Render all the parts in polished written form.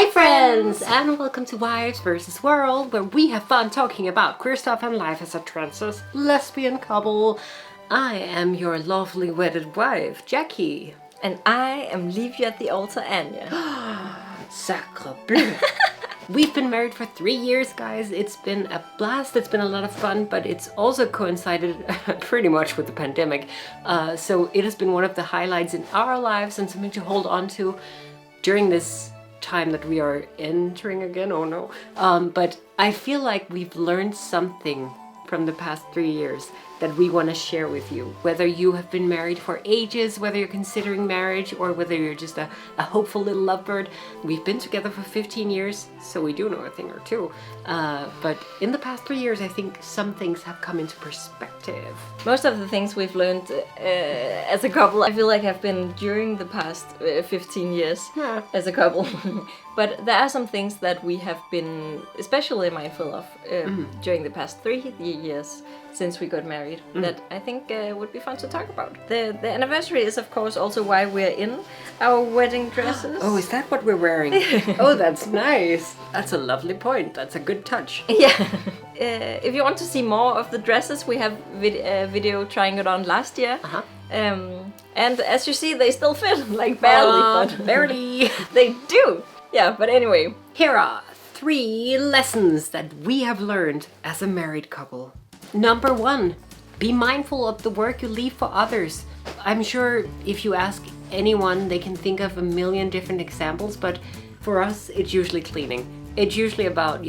Hi friends, and welcome to Wives vs. World, where we have fun talking about queer stuff and life as a trans lesbian couple. I am your lovely wedded wife, Jackie. And I am Leave You at the Altar, Anya. Sacre bleu. We've been married for 3 years, guys. It's been a blast. It's been a lot of fun, but it's also coincided pretty much with the pandemic. So it has been one of the highlights in our lives and something to hold on to during this time that we are entering again. Oh no. But I feel like we've learned something from the past 3 years that we want to share with you. Whether you have been married for ages, whether you're considering marriage, or whether you're just a hopeful little lovebird. We've been together for 15 years, so we do know a thing or two. But in the past 3 years, I think some things have come into perspective. Most of the things we've learned as a couple, I feel like have been during the past 15 years as a couple. But there are some things that we have been especially mindful of during the past 3 years since we got married that I think would be fun to talk about. The anniversary is of course also why we're in our wedding dresses. Oh, is that what we're wearing? Oh, that's nice. That's a lovely point. That's a good touch. Yeah. If you want to see more of the dresses, we have video trying it on last year. And as you see, they still fit, like barely. But barely. They do. Yeah, but anyway. Here are 3 lessons that we have learned as a married couple. Number 1, be mindful of the work you leave for others. I'm sure if you ask anyone, they can think of a million different examples, but for us, it's usually cleaning. It's usually about,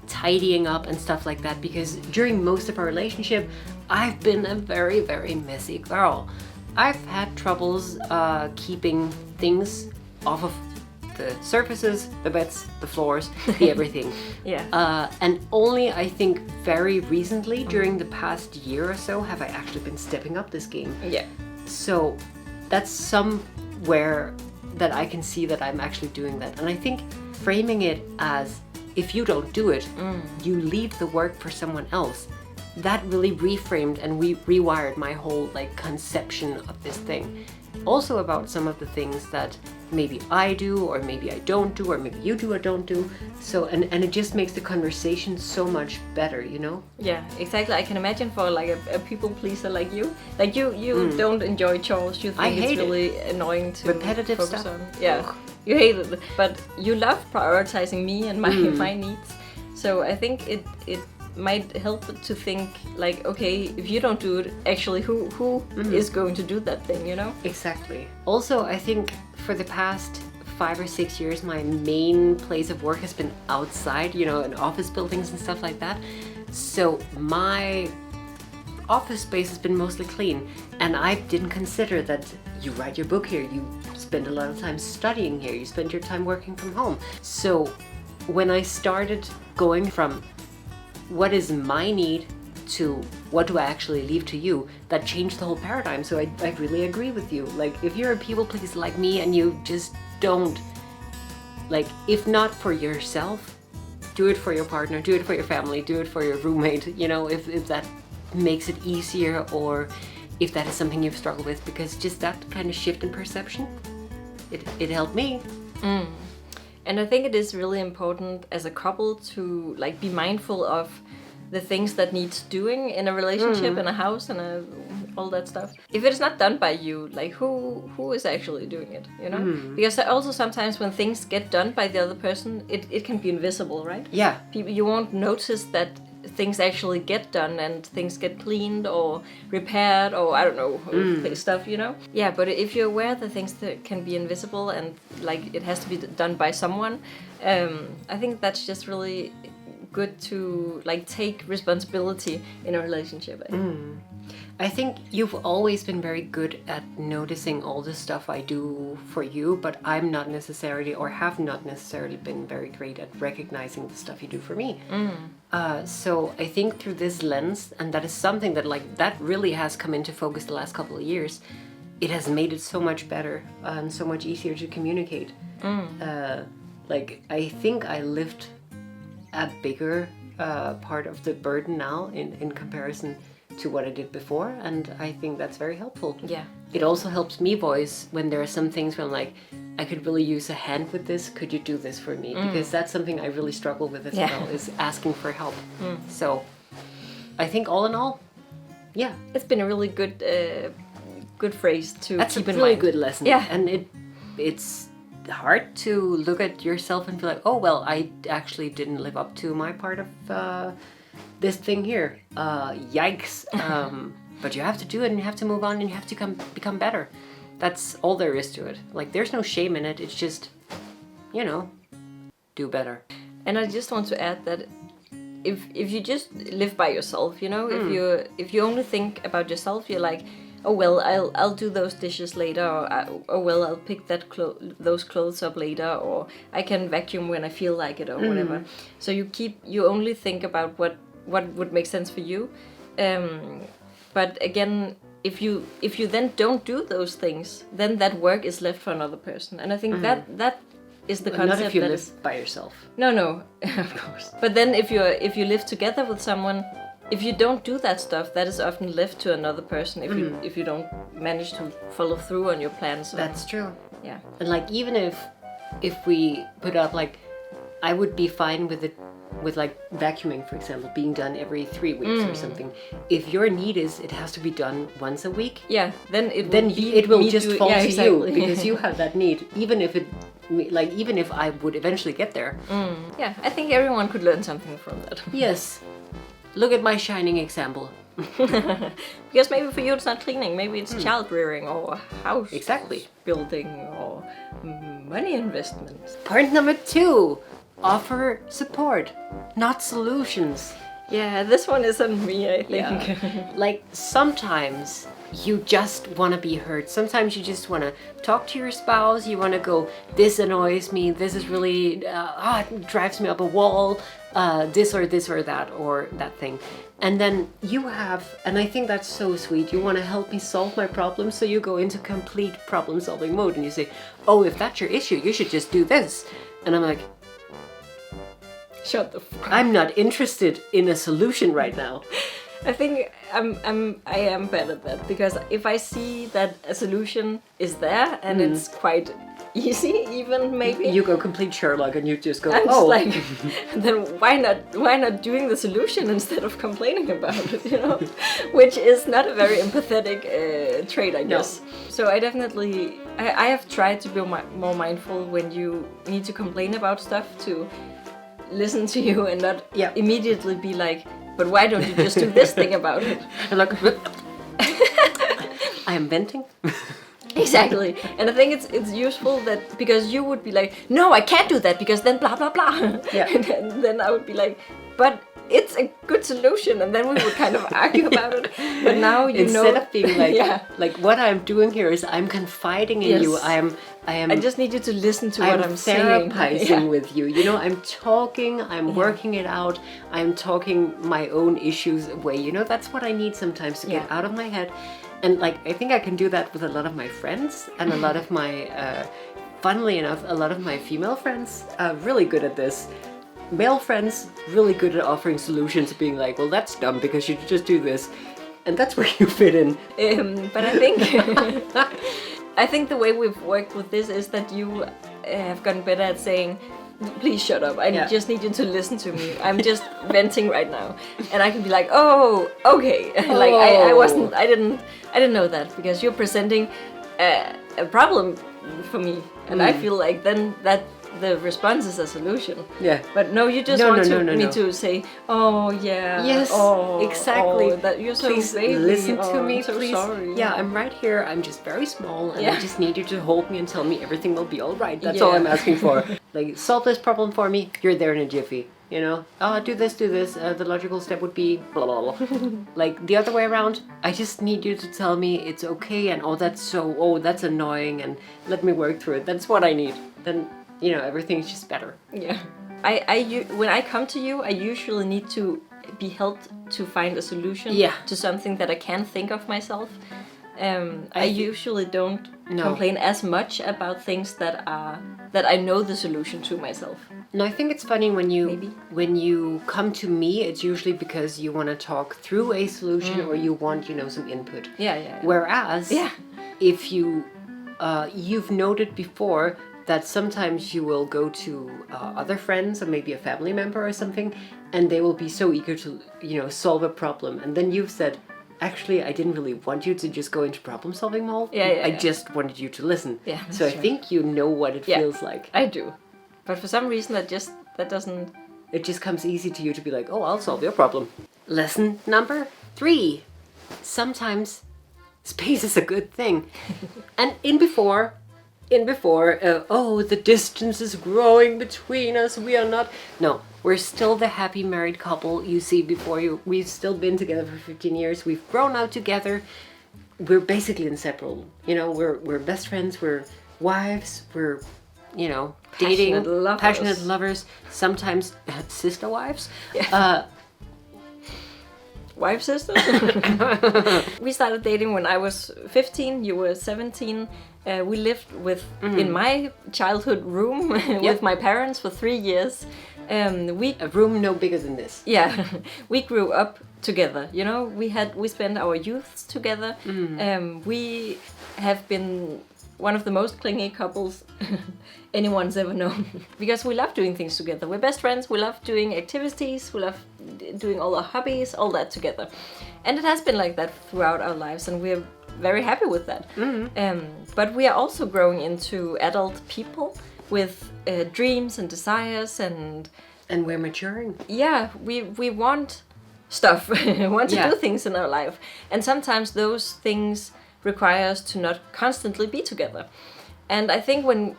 tidying up and stuff like that, because during most of our relationship, I've been a very, very messy girl. I've had troubles keeping things off of the surfaces, the beds, the floors, the everything. Yeah. And only I think very recently, during the past year or so, have I actually been stepping up this game. Yeah. So that's somewhere that I can see that I'm actually doing that. And I think framing it as if you don't do it, you leave the work for someone else. That really reframed and rewired my whole conception of this thing. Also about some of the things that maybe I do, or maybe I don't do, or maybe you do or don't do. So and it just makes the conversation so much better, Yeah, exactly. I can imagine for a people pleaser like you. You don't enjoy chores. You think it's really annoying to repetitive focus stuff. on. Yeah, you hate it. But you love prioritizing me and my needs. So I think it might help to think okay, if you don't do it, actually who is going to do that thing, Exactly. Also, I think for the past 5 or 6 years, my main place of work has been outside, in office buildings and stuff like that. So my office space has been mostly clean, and I didn't consider that you write your book here, you spend a lot of time studying here, you spend your time working from home. So when I started going from what is my need to what do I actually leave to you, that changed the whole paradigm. So I really agree with you. If you're a people pleaser like me and you just don't, if not for yourself, do it for your partner, do it for your family, do it for your roommate, if that makes it easier, or if that is something you've struggled with, because just that kind of shift in perception, it helped me. And I think it is really important as a couple to be mindful of the things that needs doing in a relationship, in a house, and all that stuff. If it is not done by you, who is actually doing it, Because also sometimes when things get done by the other person, it can be invisible, right? Yeah. You won't notice that things actually get done and things get cleaned or repaired or I don't know, stuff, Yeah, but if you're aware that things that can be invisible and it has to be done by someone, I think that's just really good to take responsibility in a relationship. I think you've always been very good at noticing all the stuff I do for you, but I'm not necessarily, or have not necessarily been very great at recognizing the stuff you do for me. So I think through this lens, and that is something that that really has come into focus the last couple of years, it has made it so much better and so much easier to communicate. I think I lift a bigger part of the burden now in comparison to what I did before, and I think that's very helpful. Yeah. It also helps me voice when there are some things where I'm I could really use a hand with this. Could you do this for me? Because that's something I really struggle with as well, is asking for help. So I think all in all, yeah. It's been a really good phrase to That's keep a in really mind. good lesson. Yeah. And it's hard to look at yourself and be like, oh, well, I actually didn't live up to my part of this thing here. Yikes. But you have to do it, and you have to move on, and you have to become better. That's all there is to it. Like, there's no shame in it. It's just, do better. And I just want to add that if you just live by yourself, if you only think about yourself, you're like, oh well, I'll do those dishes later, or oh well, I'll pick those clothes up later, or I can vacuum when I feel like it, or whatever. So you only think about what would make sense for you. But again, if you then don't do those things, then that work is left for another person. And I think that is the concept. Not if you that live is, by yourself. No, of course. But then if you live together with someone, if you don't do that stuff, that is often left to another person. If you don't manage to follow through on your plans. That's true. Yeah. And like, even if we put up, like, I would be fine with like vacuuming, for example, being done every 3 weeks or something. If your need is it has to be done once a week, Yeah. Then it will just fall to exactly. you because you have that need. Even if I would eventually get there. Yeah, I think everyone could learn something from that. Yes. Look at my shining example. Because maybe for you it's not cleaning, maybe it's child rearing or house Exactly. building or money investment. Point number 2. Offer support, not solutions. Yeah, this one is on me, I think. Like, sometimes you just want to be heard. Sometimes you just want to talk to your spouse. You want to go, this annoys me. This is really, it drives me up a wall. This or that or that thing. And then you have, and I think that's so sweet, you want to help me solve my problem. So you go into complete problem solving mode and you say, oh, if that's your issue, you should just do this. And I'm like, Shut the fuck up. I'm not interested in a solution right now. I think I am bad at that, because if I see that a solution is there and it's quite easy, even maybe You go complete Sherlock and you just go, I'm just oh, like, then why not doing the solution instead of complaining about it, which is not a very empathetic trait, I guess. So I definitely I have tried to be more mindful when you need to complain about stuff, to listen to you and not immediately be like, but why don't you just do this thing about it? And like, I am venting. Exactly. And I think it's useful that, because you would be like, no, I can't do that because then blah blah blah. Yeah. And then I would be like, but it's a good solution, and then we would kind of argue about it. But now Instead of being like, yeah. like, what I'm doing here is I'm confiding in you. I am. I just need you to listen to what I'm saying. Therapizing with you. I'm talking. I'm working it out. I'm talking my own issues away. That's what I need sometimes to get out of my head. And like, I think I can do that with a lot of my friends and a lot of my, funnily enough, a lot of my female friends are really good at this. Male friends, really good at offering solutions, being like, well, that's dumb because you just do this. And that's where you fit in. But I think the way we've worked with this is that you have gotten better at saying, please shut up. I just need you to listen to me. I'm just venting right now. And I can be like, oh, okay. Like, I didn't know that, because you're presenting a problem for me. And I feel like then that the response is a solution. Yeah. But no, you just want me to say, oh yeah. Yes, oh, exactly. Oh, that you're so please baby. listen to Oh, me, I'm so please. sorry. Yeah, I'm right here. I'm just very small, and I just need you to hold me and tell me everything will be all right. That's all I'm asking for. Like, solve this problem for me. You're there in a jiffy. Oh, do this. The logical step would be blah blah blah. Like, the other way around. I just need you to tell me it's okay, and that's annoying, and let me work through it. That's what I need. Then everything's just better. Yeah. When I come to you, I usually need to be helped to find a solution to something that I can't think of myself. I usually don't complain as much about things that I know the solution to myself. No, I think it's funny when you come to me, it's usually because you want to talk through a solution or you want some input. Yeah. Whereas if you you've noted before that sometimes you will go to other friends or maybe a family member or something, and they will be so eager to, solve a problem. And then you've said, actually, I didn't really want you to just go into problem solving mode. I just wanted you to listen. Yeah, so I think you know what it feels like. I do. But for some reason that doesn't... It just comes easy to you to be like, oh, I'll solve your problem. Lesson number 3. Sometimes space is a good thing. And in before, the distance is growing between us. We are not. No, we're still the happy married couple you see before you. We've still been together for 15 years. We've grown out together. We're basically inseparable. We're best friends. We're wives. We're, dating, passionate lovers. Sometimes sister wives. Yeah. Wife sisters. We started dating when I was 15. You were 17. We lived in my childhood room with my parents for 3 years. A room no bigger than this. Yeah, we grew up together. We spent our youths together. We have been one of the most clingy couples anyone's ever known because we love doing things together. We're best friends. We love doing activities. We love doing all our hobbies, all that together. And it has been like that throughout our lives, and we're very happy with that. But we are also growing into adult people with dreams and desires, and we're maturing. Yeah, we want stuff. We want to do things in our life, and sometimes those things require us to not constantly be together. And I think when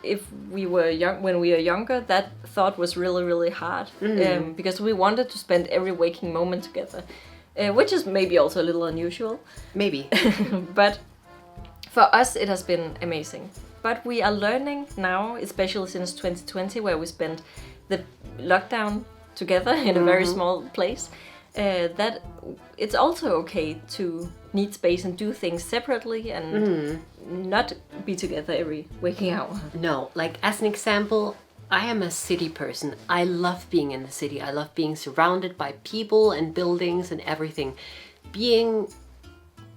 we were younger, that thought was really, really hard because we wanted to spend every waking moment together, which is maybe also a little unusual. Maybe. But for us, it has been amazing. But we are learning now, especially since 2020, where we spent the lockdown together in a very small place, that it's also okay to need space and do things separately and not be together every waking hour. No, like as an example, I am a city person. I love being in the city. I love being surrounded by people and buildings and everything. Being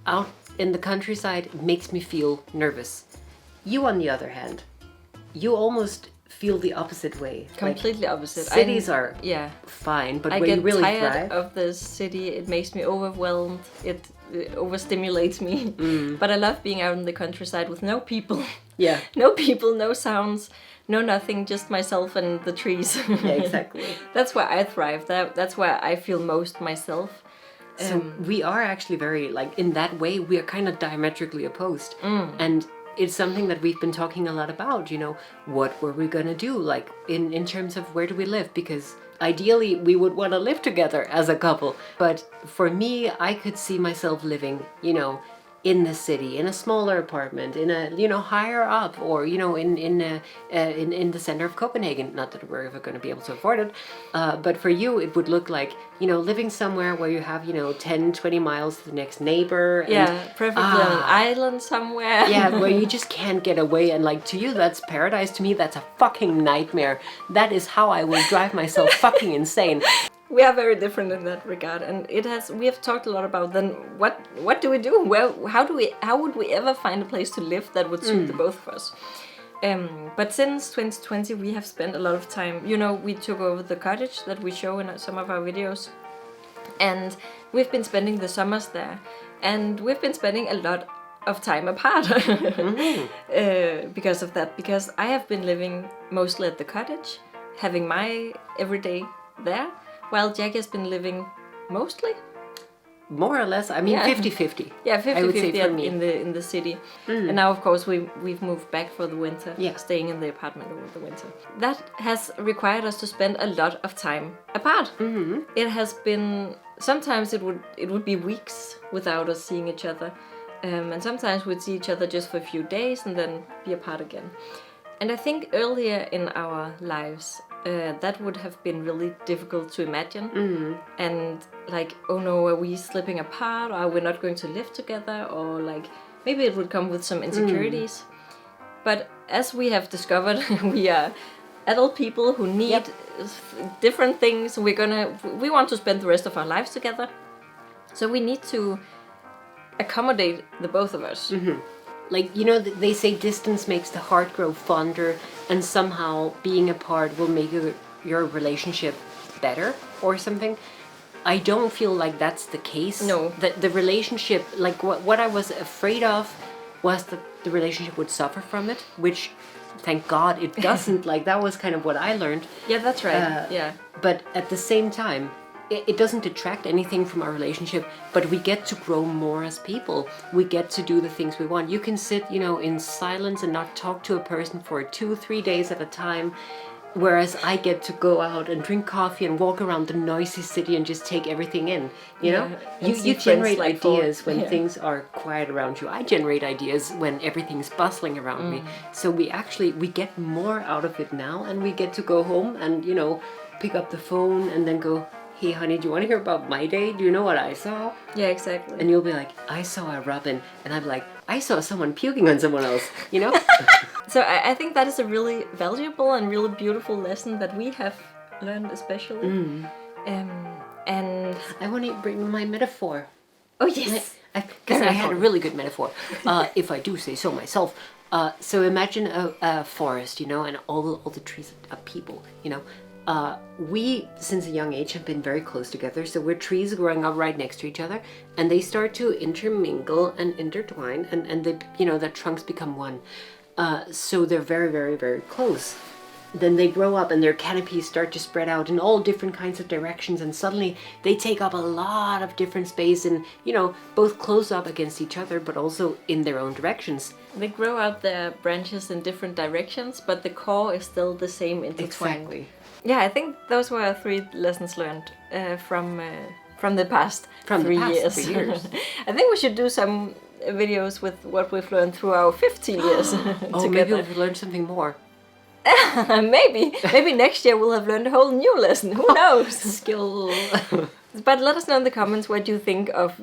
out in the countryside makes me feel nervous. You, on the other hand, you almost feel the opposite way. Completely opposite. Cities are fine, but when you really I get thrive, tired of the city. It makes me overwhelmed. It overstimulates me. But I love being out in the countryside with no people. Yeah. No people, no sounds, no nothing, just myself and the trees. Yeah, exactly. That's where I thrive. That's where I feel most myself. So we are actually very, like, in that way, we are kind of diametrically opposed. And it's something that we've been talking a lot about, what were we going to do, like, in terms of where do we live? Because ideally, we would want to live together as a couple. But for me, I could see myself living, in the city, in a smaller apartment, in a, higher up, or, in the center of Copenhagen. Not that we're ever going to be able to afford it. But for you, it would look like, living somewhere where you have, 10, 20 miles to the next neighbor. And, yeah, preferably on an island somewhere. Yeah, where you just can't get away. And like, to you, that's paradise. To me, that's a fucking nightmare. That is how I will drive myself fucking insane. We are very different in that regard, and we have talked a lot about then what do we do? How would we ever find a place to live that would suit the both of us? But since 2020, we have spent a lot of time. We took over the cottage that we show in some of our videos, and we've been spending the summers there, and we've been spending a lot of time apart because of that. Because I have been living mostly at the cottage, having my everyday there, while Jackie has been living mostly, more or less, 50-50. Yeah, 50-50 I would say for me. in the city. And now, of course, we've moved back for the winter, Yeah. staying in the apartment over the winter. That has required us to spend a lot of time apart. It has been, sometimes it would be weeks without us seeing each other. And sometimes we'd see each other just for a few days and then be apart again. And I think earlier in our lives, that would have been really difficult to imagine. And like, oh no, are we slipping apart? Or are we not going to live together? Or like, maybe it would come with some insecurities. But as we have discovered, we are adult people who need different things. We want to spend the rest of our lives together. So we need to accommodate the both of us. Like, you know, they say distance makes the heart grow fonder, and somehow being apart will make your relationship better or something. I don't feel like that's the case. No. That the relationship, like what I was afraid of was that the relationship would suffer from it, which thank God it doesn't. Like, that was kind of what I learned. Yeah, that's right. Yeah. But at the same time, it doesn't detract anything from our relationship, but we get to grow more as people. We get to do the things we want. You can sit, you know, in silence and not talk to a person for 2-3 days at a time, whereas I get to go out and drink coffee and walk around the noisy city and just take everything in, you know? You generate ideas when things are quiet around you. I generate ideas when everything's bustling around me. So we get more out of it now, and we get to go home and, you know, pick up the phone and then go, hey honey, do you want to hear about my day? Do you know what I saw? Yeah, exactly. And you'll be like, I saw a robin. And I'm like, I saw someone puking on someone else, you know? So I think that is a really valuable and really beautiful lesson that we have learned especially. And I want to bring my metaphor. oh yes, Because I had a really good metaphor, if I do say so myself. So imagine a forest, you know, and all the trees are people, you know. We, since a young age, have been very close together. So we're trees growing up right next to each other, and they start to intermingle and intertwine, and they, you know, their trunks become one. So they're very, very, very close. Then they grow up and their canopies start to spread out in all different kinds of directions, and suddenly they take up a lot of different space, and, you know, both close up against each other, but also in their own directions. they grow out their branches in different directions, but the core is still the same intertwined. Exactly. Yeah, I think those were 3 lessons learned from the past From the 3 past years. 3 years. I think we should do some videos with what we've learned through our 15 years Oh, maybe we've learned something more. maybe next year we'll have learned a whole new lesson. Who knows? Skill. But let us know in the comments what you think of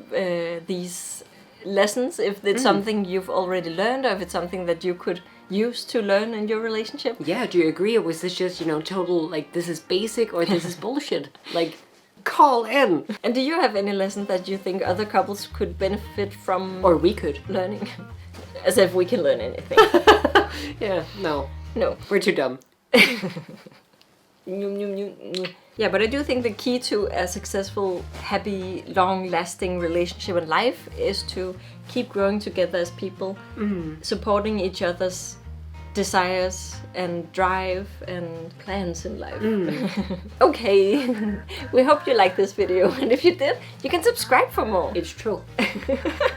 these lessons. If it's something you've already learned, or if it's something that you could use to learn in your relationship. Yeah, do you agree, or was this just, you know, total, like, this is basic or this is bullshit? Like, call in. And do you have any lesson that you think other couples could benefit from Or we could. learning? As if we can learn anything. Yeah, no. No. We're too dumb. Yeah, but I do think the key to a successful, happy, long-lasting relationship in life is to keep growing together as people, supporting each other's desires and drive and plans in life. Okay, we hope you liked this video, and if you did, you can subscribe for more. It's true.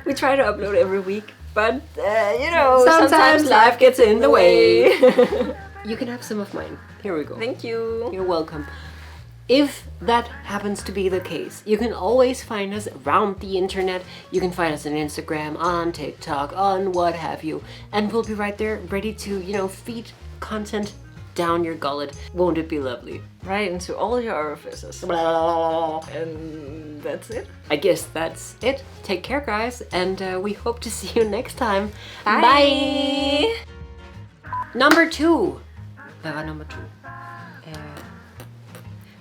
We try to upload every week, but you know, Sometimes life gets in the way. You can have some of mine. Here we go. Thank you. You're welcome. If that happens to be the case, you can always find us around the internet. You can find us on Instagram, on TikTok, on what have you. And we'll be right there ready to, you know, feed content down your gullet. Won't it be lovely? Right into all your orifices. And that's it. I guess that's it. Take care, guys. And we hope to see you next time. Bye. Number 2. Number 2.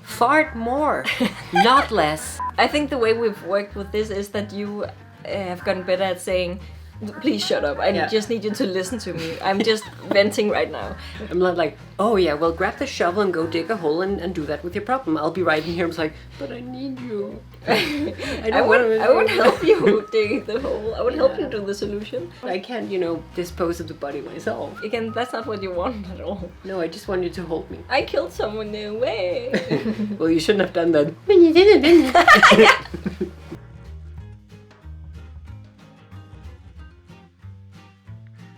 Fart more, not less. I think the way we've worked with this is that you have gotten better at saying, please shut up. I just need you to listen to me. I'm just venting right now. I'm not like, oh yeah, well, grab the shovel and go dig a hole and do that with your problem. I'll be right in here. I'm like, but I need you. I would help you dig the hole. I would help you do the solution. I can't, you know, dispose of the body myself. Again, that's not what you want at all. No, I just want you to hold me. I killed someone in a way. Well, you shouldn't have done that. When you did it, didn't you?